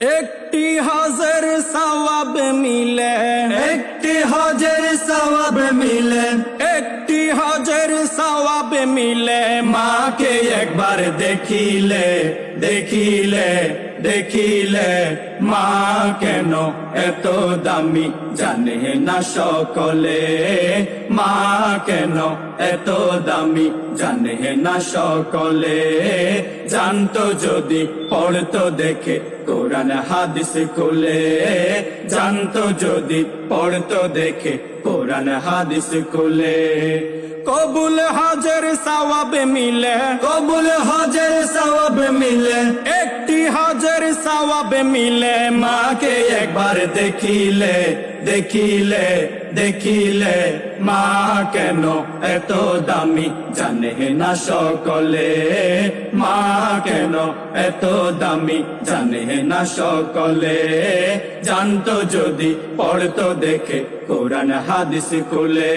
একটি হজের সওয়াব মিলে, একটি হজের সওয়াব মিলে, একটি হজের সওয়াব মিলে। মাকে একবার দেখিলে, দেখিলে, দেখিলে, মা কেন এত দামি জানে না সকলে, মা কেন এত দামি জানে না সকলে। জানতো যদি পড়তো দেখে কোরআন হাদিস খুলে, জানতো যদি পড়তো দেখে কোরআন হাদিস খুলে। কবুল হজের সওয়াব মিলে, কবুল হজের সওয়াব মিলে, একটি হজের সওয়াব মিলে। মাকে একবার দেখিলে, দেখিলে, দেখিলে, মা কেন এত দামি জানে না সকলে, মা কেন এত দামি জানে না সকলে। জানতো যদি পড়তো দেখে কোরআন হাদিস খুলে,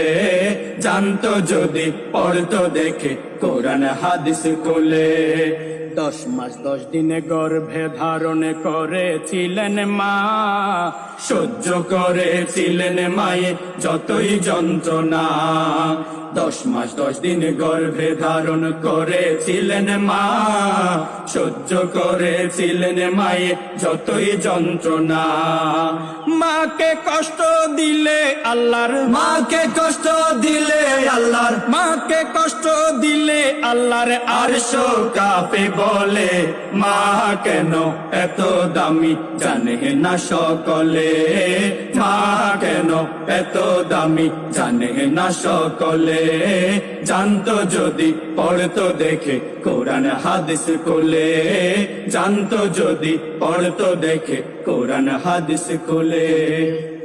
জানতো যদি পড়তো দেখে কোরআন হাদিস খুলে। 10 মাস 10 দিনে গর্ভে ধারণ করেছিলেন মা, সহ্য করেছিলেন মায়ে যতই যন্ত্রণা। 10 মাস 10 দিন গর্ভে ধারণ করেছিলেন মা, সহ্য করেছিলেন মায়ে যতই যন্ত্রণা। মাকে কষ্ট দিলে আল্লাহর, মাকে কষ্ট দিলে আল্লাহর, মাকে কষ্ট দিলে আল্লাহর আরশ কাঁপে বলে, মা কেন এত দামি জানে না সকলে, মা কেন এত দামি জানে না সকলে। জানতো যদি পড়তো দেখে কোরআন হাদিস খুলে, জানতো যদি পড়তো দেখে কোরআন হাদিস খুলে।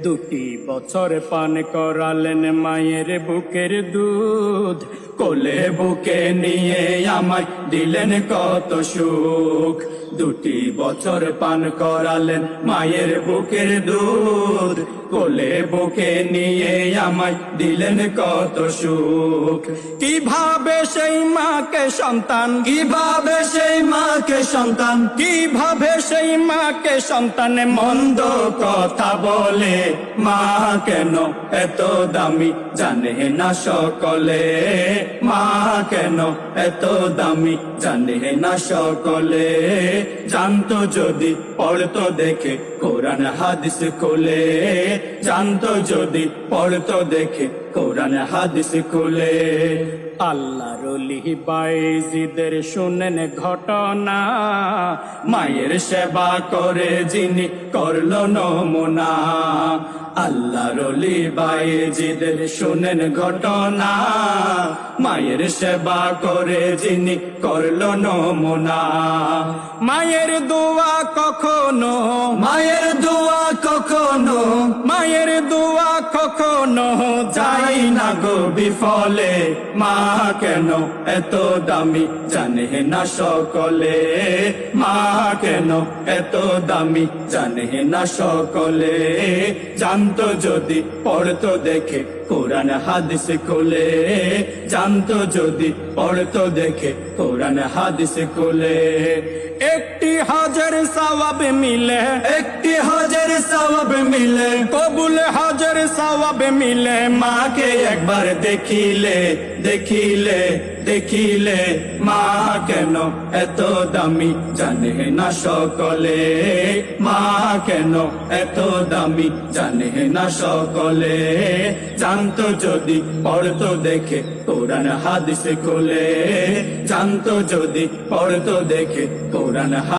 2 বছর পান করালেন মায়ের বুকের দুধ, কোলে বুকে নিয়ে আমায় দিলেন কত সুখ। 2 বছর পান করালেন মায়ের বুকের দুধ, কোলে বুকে নিয়ে আমায় দিলেন কত সুখ। কিভাবে সেই মাকে সন্তান, কিভাবে সেই মাকে সন্তান, কিভাবে সেই মাকে সন্তান মন্দ কথা বলে, মা কেন এত দামি জানে না সকলে, মা কেন এত দামি জানে না সকলে। জানতো যদি পড়তো দেখে কোরআন হাদিস খুলে, জানতো যদি পড়তো দেখে কোরআন হাদিস খুলে। আল্লাহর ওলি বাইজিদের শুনেন ঘটনা, মায়ের সেবা করে যিনি করলো নমুনা। আল্লাহর ওলি বাইজিদের শুনেন ঘটনা, মায়ের সেবা করে যিনি করলো নমুনা। মায়ের দোয়া কখনো, মায়ের দোয়া কখনো, মায়ের দোয়া কখনো যাই না গো বিফলে, মা কেন এত দামি জানে না সকলে, মা কেন এত দামি জানে না সকলে। জানতো যদি পড়তো দেখে কোরআন হাদিস খুলে, জানতো যদি পড়তো দেখে কোরআন হাদিস খুলে। একটি হজের সওয়াব মিলে, একটি হজের সওয়াব মিলে, কবুল হজের সওয়াব মিলে। মাকে একবার দেখিলে, দেখিলে, দেখিলে, মা কেন এত দামি জানে না সকলে, মা কেন এত দামি জানে না সকলে। জানতো যদি পড়তো দেখে কোরআন হাদিস খুলে, জানতো যদি পড়তো দেখে কোরআন